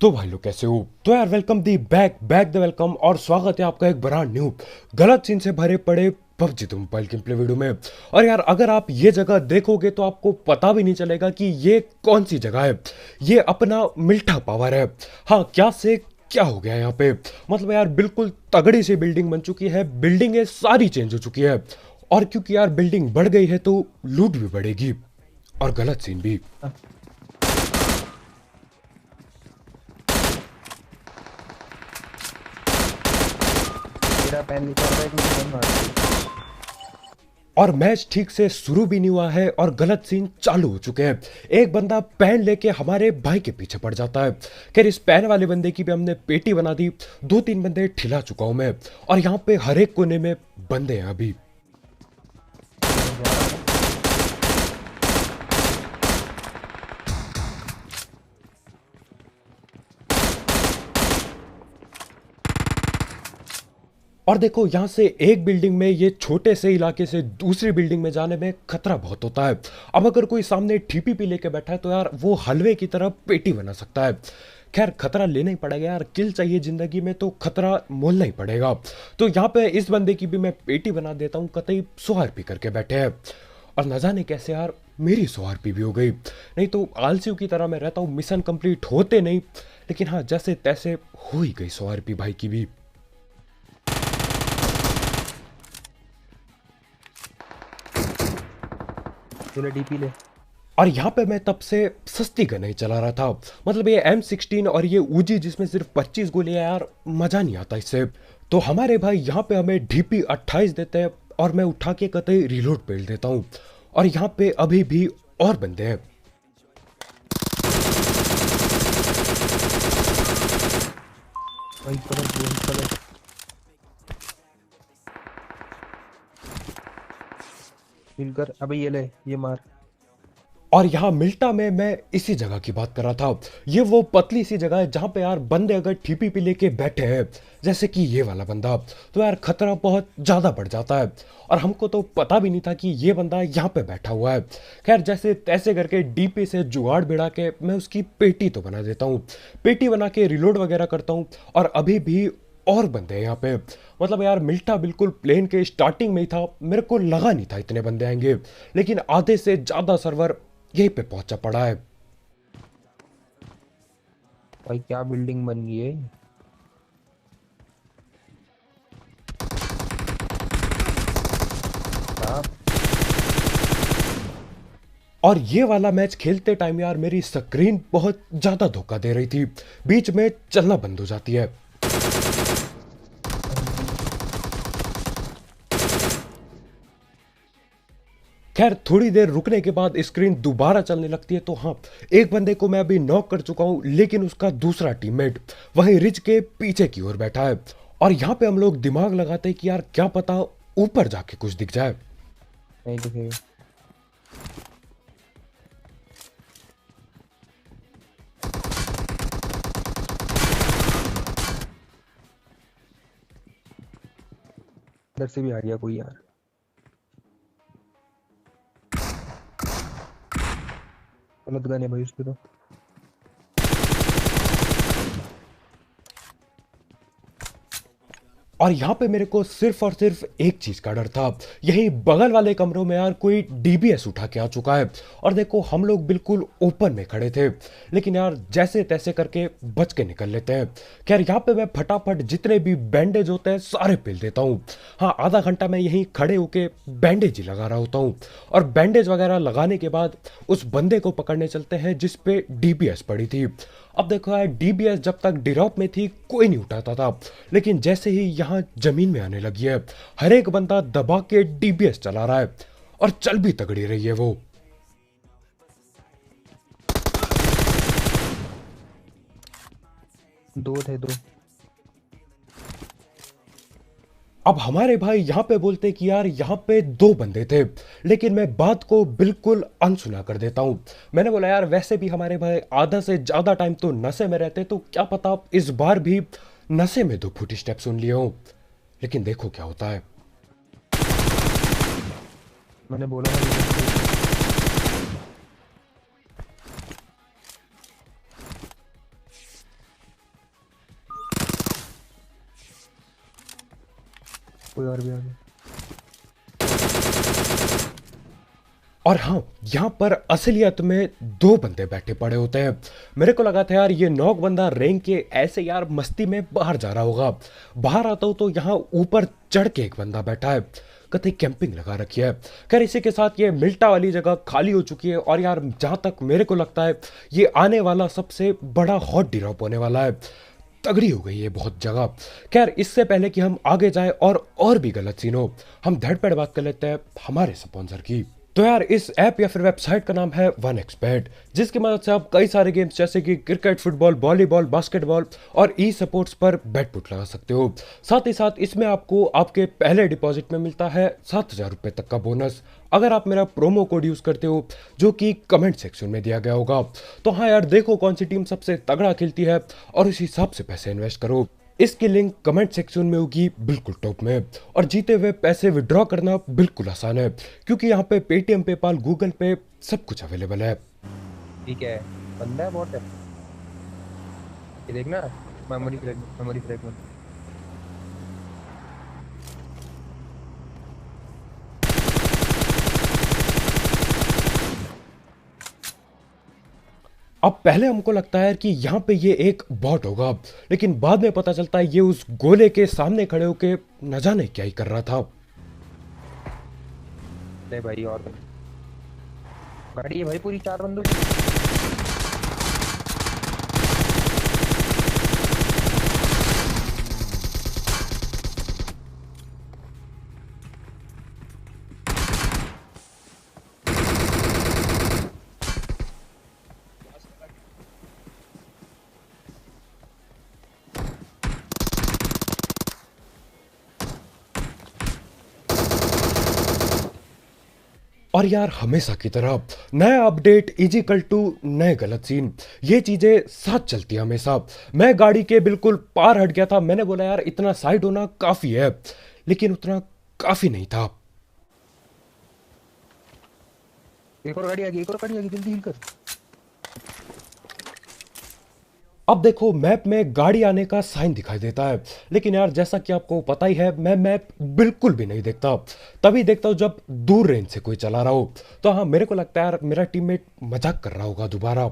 तो भाई लोग कैसे हो। तो यार welcome the back back the welcome और स्वागत है आपका एक ब्रांड न्यू गलत सीन से भरे पड़े PUBG the mobile game play video में। और यार अगर आप ये जगह देखोगे तो आपको पता भी नहीं चलेगा कि ये कौन सी जगह है। ये अपना मिल्ठा पावर है। हाँ, क्या से क्या हो गया यहाँ पे। मतलब यार बिल्कुल तगड़ी सी बिल्डिंग बन चुकी है, बिल्डिंगें सारी चेंज हो चुकी है। और क्योंकि यार बिल्डिंग बढ़ गई है तो लूट भी बढ़ेगी और गलत सीन भी। मेरा पैन निकाल रहा है कि मुझे गन मार रही है। और मैच ठीक से शुरू भी नहीं हुआ है और गलत सीन चालू हो चुके हैं। एक बंदा पैन लेके हमारे भाई के पीछे पड़ जाता है। खैर इस पैन वाले बंदे की भी हमने पेटी बना दी। 2-3 बंदे ठिला चुका हूं मैं और यहाँ पे हर एक कोने में बंदे हैं अभी। मैं जा रहा हूँ। और देखो यहाँ से एक बिल्डिंग में, ये छोटे से इलाके से दूसरी बिल्डिंग में जाने में खतरा बहुत होता है। अब अगर कोई सामने TPP लेके बैठा है तो यार वो हलवे की तरह पेटी बना सकता है। खैर खतरा लेना ही पड़ेगा यार, किल चाहिए जिंदगी में तो खतरा मोलना ही पड़ेगा। तो यहाँ पे इस बंदे की भी मैं पेटी बना देता हूँ, कतई 100 RP करके बैठे हैं। और न जाने कैसे यार मेरी 100 RP भी हो गई। नहीं तो आलसियों की तरह मैं रहता हूँ, मिशन कंप्लीट होते नहीं। लेकिन हाँ, जैसे तैसे हो ही गई 100 RP भाई की भी। ये ले डीपी ले। और यहाँ पे मैं तब से सस्ती गन ही चला रहा था। मतलब ये M16 और ये ऊजी जिसमें सिर्फ 25 गोलियां, यार मजा नहीं आता इससे। तो हमारे भाई यहाँ पे हमें DP28 देते हैं और मैं उठा के कतई रिलोड पेल देता हूँ। और यहाँ पे अभी भी और बंदे हैं। वही करो वही करो। हिल कर अबे ये ले ये मार। और यहाँ मिल्टा में मैं इसी जगह की बात कर रहा था। ये वो पतली सी जगह है जहाँ पे यार बंदे अगर TPP लेके बैठे हैं, जैसे कि ये वाला बंदा, तो यार खतरा बहुत ज़्यादा बढ़ जाता है। और हमको तो पता भी नहीं था कि ये बंदा यहाँ पे बैठा हुआ है। खैर जैसे तैसे करके DP से जुगाड़ भिड़ा के मैं उसकी पेटी तो बना देता हूँ। पेटी बना के रिलोड वगैरह करता हूँ और अभी भी और बंदे हैं यहाँ पे। मतलब यार मिल्टा बिल्कुल प्लेन के स्टार्टिंग में ही था, मेरे को लगा नहीं था इतने बंदे आएंगे। लेकिन आधे से ज़्यादा सर्वर यहीं पे पहुंचा पड़ा है। भाई क्या बिल्डिंग बन गई है। आप और ये वाला मैच खेलते टाइम यार मेरी स्क्रीन बहुत ज्यादा धोखा दे रही थी, बीच में चलना बंद हो जाती है। खैर थोड़ी देर रुकने के बाद स्क्रीन दोबारा चलने लगती है। तो हाँ, एक बंदे को मैं अभी नॉक कर चुका हूं, लेकिन उसका दूसरा टीममेट वहीं रिज के पीछे की ओर बैठा है। और यहाँ पे हम लोग दिमाग लगाते हैं कि यार क्या पता ऊपर जाके कुछ दिख जाए। नहीं दिखेगा। इधर से भी आ गया कोई यार। गलत गन है भाई उसकी तो। और यहाँ पे मेरे को सिर्फ और सिर्फ एक चीज का डर था, यही बगल वाले कमरों में यार कोई DBS उठा के आ चुका है। और देखो हम लोग बिल्कुल ओपन में खड़े थे, लेकिन यार जैसे तैसे करके बच के निकल लेते हैं। खैर यहाँ पे मैं फटाफट जितने भी बैंडेज होते हैं सारे पेल देता हूँ। हाँ, आधा घंटा मैं यहीं खड़े होके बैंडेज ही लगा रहा होता हूँ। और बैंडेज वगैरह लगाने के बाद उस बंदे को पकड़ने चलते हैं जिस पे DBS पड़ी थी। अब देखो यार DBS जब तक ड्रॉप में थी कोई नहीं उठाता था, लेकिन जैसे ही यहाँ जमीन में आने लगी है हर एक बंदा दबा के DBS चला रहा है और चल भी तगड़ी रही है वो। दो थे दो। अब हमारे भाई यहाँ पे बोलते कि यार यहाँ पे 2 बंदे थे, लेकिन मैं बात को बिल्कुल अनसुना कर देता हूँ। मैंने बोला यार वैसे भी हमारे भाई आधा से ज्यादा टाइम तो नशे में रहते, तो क्या पता इस बार भी नशे में 2 फुट स्टेप सुन लिए हो। लेकिन देखो क्या होता है। मैंने बोला ना। कोई और भी आ गया। और हाँ, यहाँ पर असलियत में दो बंदे बैठे पड़े होते हैं। मेरे को लगा था यार ये नॉक बंदा रैंक के ऐसे यार मस्ती में बाहर जा रहा होगा। बाहर आता हूँ तो यहाँ ऊपर चढ़ के एक बंदा बैठा है, कतई कैंपिंग लगा रखी है। खैर इसी के साथ ये मिल्टा वाली जगह खाली हो चुकी है और यार जहाँ तक मेरे को लगता है ये आने वाला सबसे बड़ा हॉट ड्रॉप होने वाला है। तगड़ी हो गई है बहुत जगह। खैर इससे पहले कि हम आगे जाएं और भी गलत सीन हो, हम धड़पड़ बात कर लेते हैं हमारे स्पॉन्सर की। तो यार इस ऐप या फिर वेबसाइट का नाम है 1xBet, जिसकी मदद से आप कई सारे गेम्स जैसे कि क्रिकेट, फुटबॉल, वॉलीबॉल, बास्केटबॉल और ई स्पोर्ट्स पर बेट पुट लगा सकते हो। साथ ही साथ इसमें आपको आपके पहले डिपॉजिट में मिलता है 7,000 रुपये तक का बोनस, अगर आप मेरा प्रोमो कोड यूज करते हो जो कि कमेंट सेक्शन में दिया गया होगा। तो हाँ यार देखो कौन सी टीम सबसे तगड़ा खेलती है और उस हिसाब से पैसे इन्वेस्ट करो। इसकी लिंक कमेंट सेक्शन में होगी बिल्कुल टॉप में। और जीते हुए पैसे विड्रॉ करना बिल्कुल आसान है क्योंकि यहाँ पे पेटीएम, पेपाल, गूगल पे सब कुछ अवेलेबल है। ठीक है, बंदा है बहुत है ये देखना। Memory fragment. अब पहले हमको लगता है कि यहाँ पे ये एक बॉट होगा, लेकिन बाद में पता चलता है ये उस गोले के सामने खड़े होके न जाने क्या ही कर रहा था। ले भाई, और गाड़ी है भाई पूरी 4 बंदूक। और यार हमेशा की तरह नया अपडेट इजिकल टू नए गलत सीन, ये चीजें साथ चलती है हमेशा। मैं गाड़ी के बिल्कुल पार हट गया था, मैंने बोला यार इतना साइड होना काफी है, लेकिन उतना काफी नहीं था। एक और गाड़ी आ गई, जल्दी हिल कर। अब देखो मैप में गाड़ी आने का साइन दिखाई देता है, लेकिन यार जैसा कि आपको पता ही है मैं मैप बिल्कुल भी नहीं देखता, तभी देखता हूँ जब दूर रेंज से कोई चला रहा हो। तो हाँ मेरे को लगता है यार मेरा टीममेट मजाक कर रहा होगा दोबारा।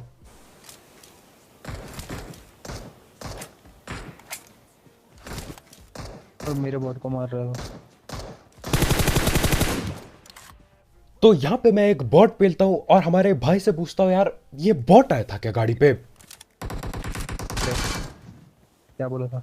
और मेरे बॉट को मार रहा हो। तो यहाँ पे मैं एक बॉट पेलता हूँ और हमारे भाई से पूछता हूँ यार ये बॉट आया था क्या गाड़ी पे। क्या बोला था?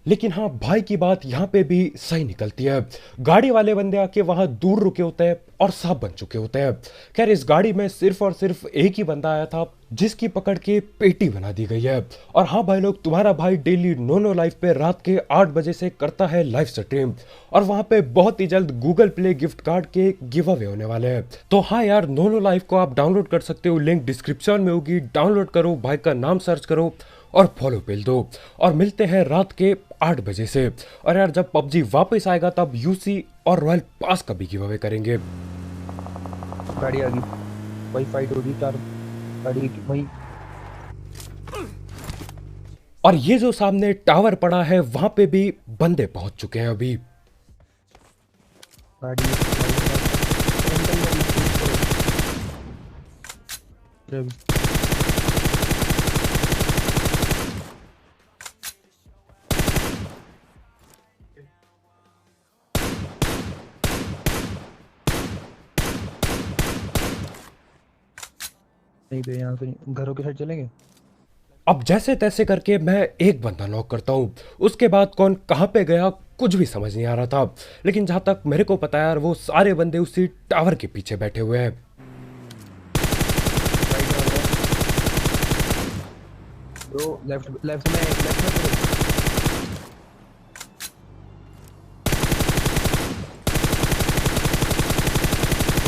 लेकिन हाँ भाई की बात यहाँ पे भी सही निकलती है। गाड़ी वाले बंदे आके वहां दूर रुके होते हैं और साफ बन चुके होते हैं। खैर इस गाड़ी में सिर्फ और सिर्फ एक ही बंदा आया था जिसकी पकड़ के पेटी बना दी गई है। और हाँ भाई लोग, तुम्हारा भाई डेली नोनो लाइव पे रात के 8 बजे से करता है लाइव स्ट्रीम, और वहां पे बहुत ही जल्द गूगल प्ले गिफ्ट कार्ड के गिव अवे होने वाले हैं। तो हाँ यार नोनो लाइव को आप डाउनलोड कर सकते हो, लिंक डिस्क्रिप्शन में होगी, डाउनलोड करो, भाई का नाम सर्च करो और फॉलो पेल दो। और मिलते हैं रात के 8 बजे से। और यार जब पबजी वापस आएगा तब यूसी और रॉयल पास का भी गिव अवे करेंगे। गाड़ी आ गई, वही फाइट होगी 4 गाड़ी की वही। और ये जो सामने टावर पड़ा है वहां पे भी बंदे पहुंच चुके हैं अभी। गाड़ी नहीं पे, यहाँ से घरों के साइड चलेंगे। अब जैसे तैसे करके मैं एक बंदा नॉक करता हूँ, उसके बाद कौन कहाँ पे गया कुछ भी समझ नहीं आ रहा था। लेकिन जहां तक मेरे को पता है यार वो सारे बंदे उसी टावर के पीछे बैठे हुए हैं। तो लेफ्ट में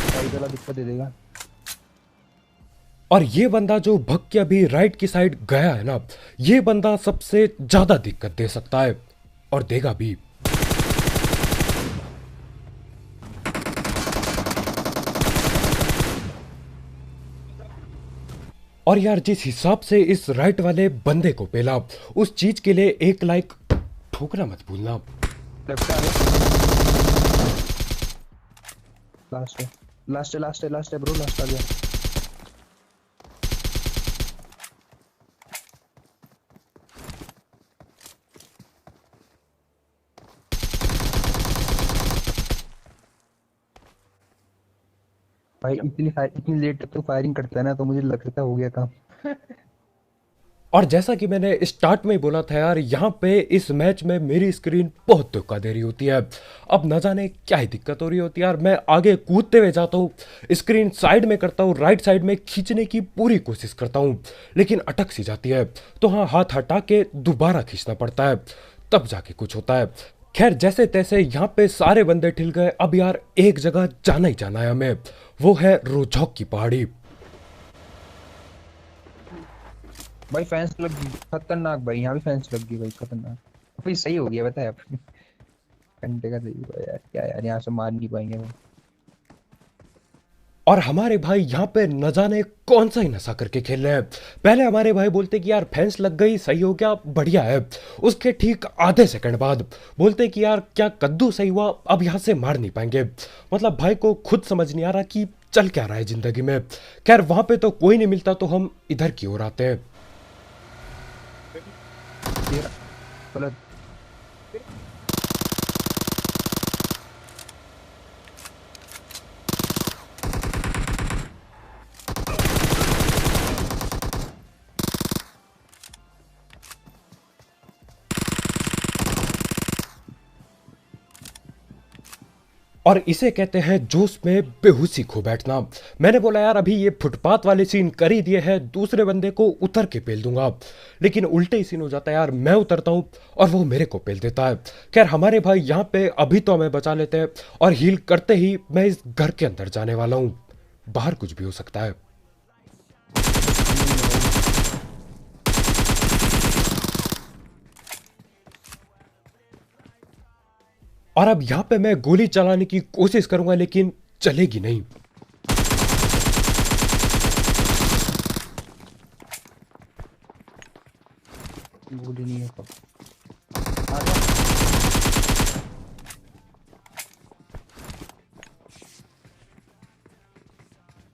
साइड वाला दिक्कत दे देगा। और ये बंदा जो भग के अभी राइट की साइड गया है ना, ये बंदा सबसे ज्यादा दिक्कत दे सकता है और देगा भी। और यार जिस हिसाब से इस राइट वाले बंदे को पेला, उस चीज के लिए एक लाइक ठोकना मत भूलना। लेफ्ट आ गया। लास्ट है ब्रो, लास्ट आ गया। भाई इतनी लेट तक तो फायरिंग करता है ना, तो मुझे लगता हो गया काम। और जैसा कि मैंने स्टार्ट में ही बोला था यार, यहाँ पे इस मैच में मेरी स्क्रीन बहुत धोखा दे रही होती है। अब न जाने क्या ही दिक्कत हो रही होती है यार, मैं आगे कूदते हुए जाता हूँ, स्क्रीन साइड में करता हूँ, राइट साइड में खींचने की पूरी कोशिश करता हूँ, लेकिन अटक सी जाती है। तो हाँ, हाथ हटा के दोबारा खींचना पड़ता है, तब जाके कुछ होता है। खैर जैसे तैसे यहाँ पे सारे बंदे ठिल गए। अब यार एक जगह जाना ही जाना है हमें, वो है रोजौक की पहाड़ी। भाई फैंस लग गई खतरनाक, भाई यहाँ भी फैंस लग गई भाई खतरनाक। भाई सही हो गया बताया घंटे का सही हुआ यार, क्या यार यहाँ से मार नहीं पाएंगे वो। और हमारे भाई यहाँ पे न जाने कौन सा ही नशा करके खेल रहे हैं। पहले हमारे भाई बोलते कि यार फैंस लग गई, सही हो गया, बढ़िया है। उसके ठीक आधे सेकंड बाद बोलते कि यार क्या कद्दू सही हुआ, अब यहाँ से मार नहीं पाएंगे। मतलब भाई को खुद समझ नहीं आ रहा कि चल क्या रहा है जिंदगी में। खैर वहां पे तो कोई नहीं मिलता, तो हम इधर की ओर आते हैं। तेरा गलत। और इसे कहते हैं जोश में बेहोशी खो बैठना। मैंने बोला यार अभी ये फुटपाथ वाले सीन कर ही दिए हैं, दूसरे बंदे को उतर के पेल दूंगा, लेकिन उल्टे ही सीन हो जाता है यार। मैं उतरता हूं और वो मेरे को पेल देता है। खैर हमारे भाई यहाँ पे अभी तो हमें बचा लेते हैं, और हील करते ही मैं इस घर के अंदर जाने वाला हूँ। बाहर कुछ भी हो सकता है। और अब यहाँ पे मैं गोली चलाने की कोशिश करूंगा, लेकिन चलेगी नहीं। गोली नहीं है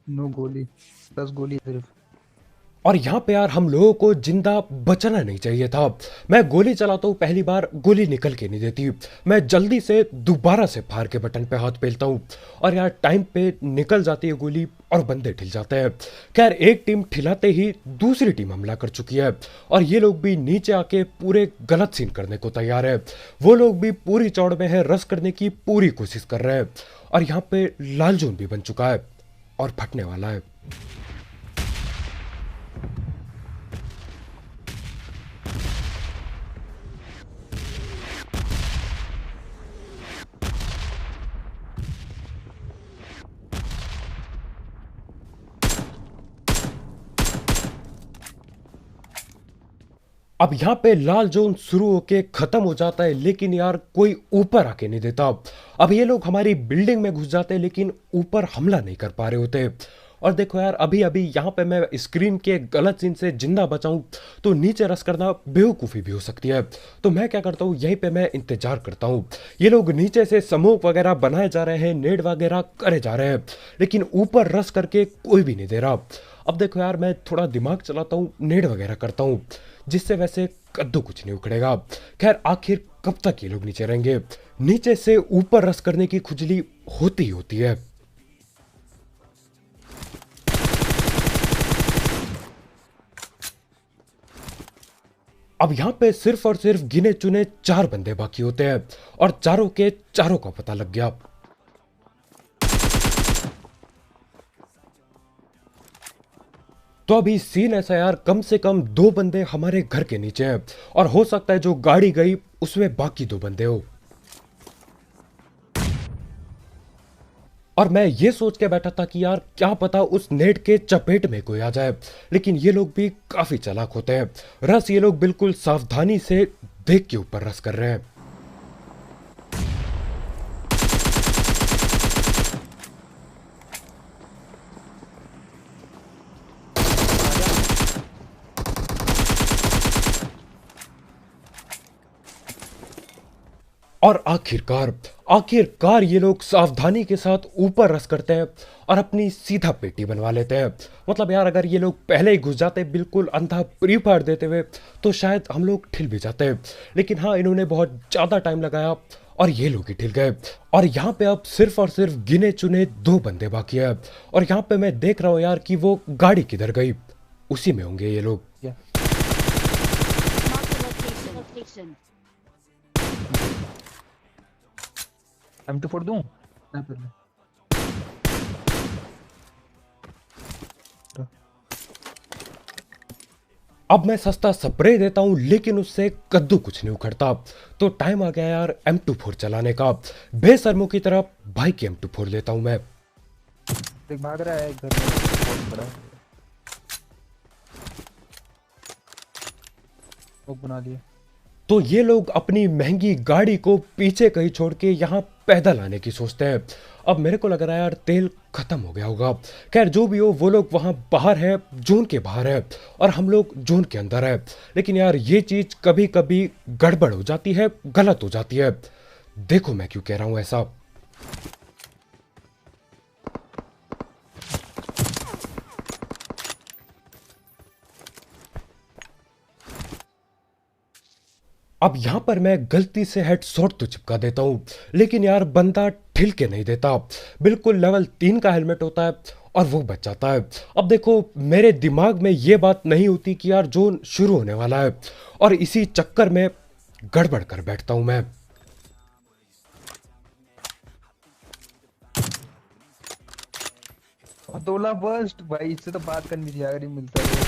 नो गोली, 10 गोली सिर्फ। और यहाँ पे यार हम लोगों को जिंदा बचना नहीं चाहिए था। मैं गोली चलाता हूँ, पहली बार गोली निकल के नहीं देती। मैं जल्दी से दोबारा से फायर के बटन पे हाथ पेलता हूँ, और यार टाइम पे निकल जाती है गोली और बंदे ठिल जाते हैं। खैर एक टीम ठिलाते ही दूसरी टीम हमला कर चुकी है, और ये लोग भी नीचे आके पूरे गलत सीन करने को तैयार है। वो लोग भी पूरी चौड़ में है, रश करने की पूरी कोशिश कर रहे हैं। और यहाँ पे लाल जोन भी बन चुका है और फटने वाला है। अब यहाँ पे लाल जोन शुरू होके खत्म हो जाता है, लेकिन यार कोई ऊपर आके नहीं देता। अब ये लोग हमारी बिल्डिंग में घुस जाते हैं, लेकिन ऊपर हमला नहीं कर पा रहे होते। और देखो यार अभी अभी यहाँ पे मैं स्क्रीन के गलत सीन से जिंदा बचाऊं, तो नीचे रस करना बेवकूफ़ी भी हो सकती है। तो मैं क्या करता हूँ, यहीं पे मैं इंतजार करता हूँ। ये लोग नीचे से स्मोक वगैरह बनाए जा रहे हैं, नेड वगैरह करे जा रहे हैं, लेकिन ऊपर रस करके कोई भी नहीं दे रहा। अब देखो यार मैं थोड़ा दिमाग चलाता हूँ, नेड वगैरह करता हूँ, जिससे वैसे कद्दू कुछ नहीं उखड़ेगा। खैर आखिर कब तक ये लोग नीचे रहेंगे। नीचे से ऊपर रस करने की खुजली होती ही होती है। अब यहां पे सिर्फ और सिर्फ गिने चुने 4 बंदे बाकी होते हैं, और चारों के चारों का पता लग गया। तो अभी सीन ऐसा यार, कम से कम 2 बंदे हमारे घर के नीचे हैं, और हो सकता है जो गाड़ी गई उसमें बाकी 2 बंदे हो। और मैं ये सोच के बैठा था कि यार क्या पता उस नेट के चपेट में कोई आ जाए, लेकिन ये लोग भी काफी चालाक होते हैं। रस ये लोग बिल्कुल सावधानी से देख के ऊपर रस कर रहे हैं। और आखिरकार आखिरकार ये लोग सावधानी के साथ ऊपर रस करते हैं और अपनी सीधा पेटी बनवा लेते हैं। मतलब यार अगर ये लोग पहले ही घुस जाते बिल्कुल अंधा प्री फायर देते हुए तो शायद हम लोग ठिल भी जाते। लेकिन हाँ, इन्होंने बहुत ज़्यादा टाइम लगाया और ये लोग ही ठिल गए। और यहाँ पे अब सिर्फ और सिर्फ गिने चुने 2 बंदे बाकी है। और यहाँ पे मैं देख रहा हूँ यार कि वो गाड़ी किधर गई, उसी में होंगे ये लोग। क्या Location. M24 दूं? स्नाइपर ले। अब मैं सस्ता स्प्रे देता हूँ लेकिन उससे कद्दू कुछ नहीं उखड़ता। तो टाइम आ गया यार M24 चलाने का। बेशर्मों की तरफ भाई की M24 लेता हूँ मैं। देख भाग रहा है घर में, बहुत बड़ा वो बना लिया। तो ये लोग अपनी महंगी गाड़ी को पीछे कहीं छोड़ के यहाँ पैदल आने की सोचते हैं। अब मेरे को लग रहा है यार तेल खत्म हो गया होगा। खैर जो भी हो, वो लोग वहाँ बाहर है, जोन के बाहर है और हम लोग जोन के अंदर है। लेकिन यार ये चीज कभी कभी गड़बड़ हो जाती है, गलत हो जाती है। देखो मैं क्यों कह रहा हूँ ऐसा। अब यहां पर मैं गलती से हेडशॉट तो चिपका देता हूं, लेकिन यार बंदा ठिल के नहीं देता। बिल्कुल लेवल 3 का हेलमेट होता है और वो बच जाता है। अब देखो मेरे दिमाग में ये बात नहीं होती कि यार जोन शुरू होने वाला है और इसी चक्कर में गड़बड़ कर बैठता हूं मैं। अब्दुल्ला बस्ट भाई, इससे तो बात करनी थी अगर ये मिलता है।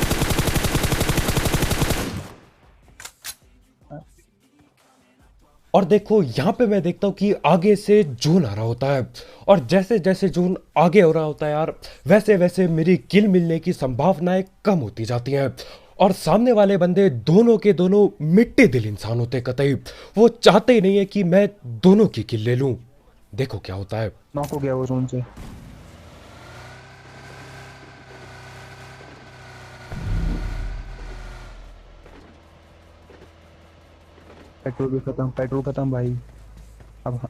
और देखो यहाँ पे मैं देखता हूँ कि आगे से जोन आ रहा होता है और जैसे जैसे जोन आगे हो रहा होता है यार, वैसे वैसे मेरी किल मिलने की संभावनाएं कम होती जाती हैं। और सामने वाले बंदे दोनों के दोनों मिट्टी दिल इंसान होते कतई। वो चाहते ही नहीं है कि मैं दोनों की किल ले लूं। देखो क्या होता है। नॉक हो गया वो जोन से। पेट्रोल भी खत्म, पेट्रोल खत्म भाई। अब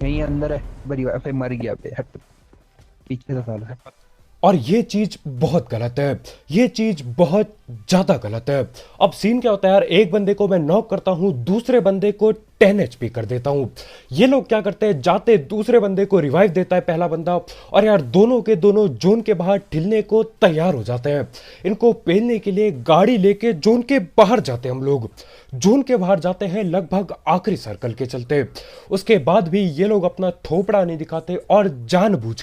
यहीं अंदर है, बड़ी फिर मर गया पे, हट पीछे से साला है। और ये चीज बहुत गलत है, ये चीज बहुत ज्यादा गलत है। अब सीन क्या होता है यार, एक बंदे को मैं नॉक करता हूं, दूसरे बंदे को 10 HP कर देता हूं। ये लोग क्या करते हैं, जाते दूसरे बंदे को रिवाइव देता है पहला बंदा और यार दोनों के दोनों जोन के बाहर ठिलने को तैयार हो जाते हैं। इनको पेलने के लिए गाड़ी लेके जोन के बाहर जाते हैं हम लोग। जोन के बाहर जाते हैं लगभग आखिरी सर्कल के चलते। उसके बाद भी ये लोग अपना थोपड़ा नहीं दिखाते और जानबूझ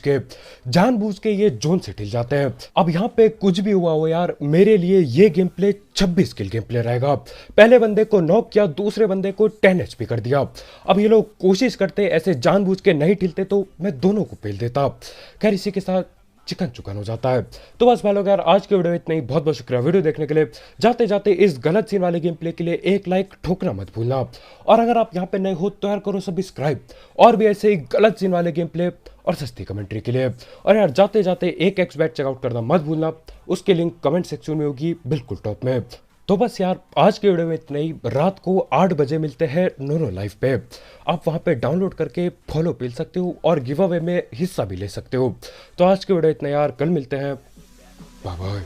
के ये जोन से ठिल जाते हैं। अब यहाँ पे कुछ भी हुआ हो यार, मेरे लिए ये गेम प्ले 26 किल गेम प्ले रहेगा। पहले बंदे को नॉक किया, दूसरे बंदे को 10 HP कर दिया। अब ये लोग कोशिश करते ऐसे जानबूझ के नहीं ठिलते तो मैं दोनों को पेल देता। खैर इसी के साथ चिकन चुकन हो जाता है। तो बस भाई लोग यार आज के वीडियो में इतना ही। बहुत बहुत शुक्रिया वीडियो देखने के लिए। जाते जाते इस गलत सीन वाले गेम प्ले के लिए एक लाइक ठोकना मत भूलना। और अगर आप यहाँ पे नए हो तो यार करो सब्सक्राइब, और भी ऐसे ही गलत सीन वाले गेम प्ले और सस्ती कमेंट्री के लिए। और यार जाते जाते एक एक्सबैट चेकआउट करना मत भूलना, उसके लिंक कमेंट सेक्शन में होगी बिल्कुल टॉप में। तो बस यार आज के वीडियो में इतना ही। रात को 8 बजे मिलते हैं नोनो लाइव पे। आप वहां पे डाउनलोड करके फॉलो मिल सकते हो और गिव अवे में हिस्सा भी ले सकते हो। तो आज के वीडियो इतना यार, कल मिलते हैं। Bye bye.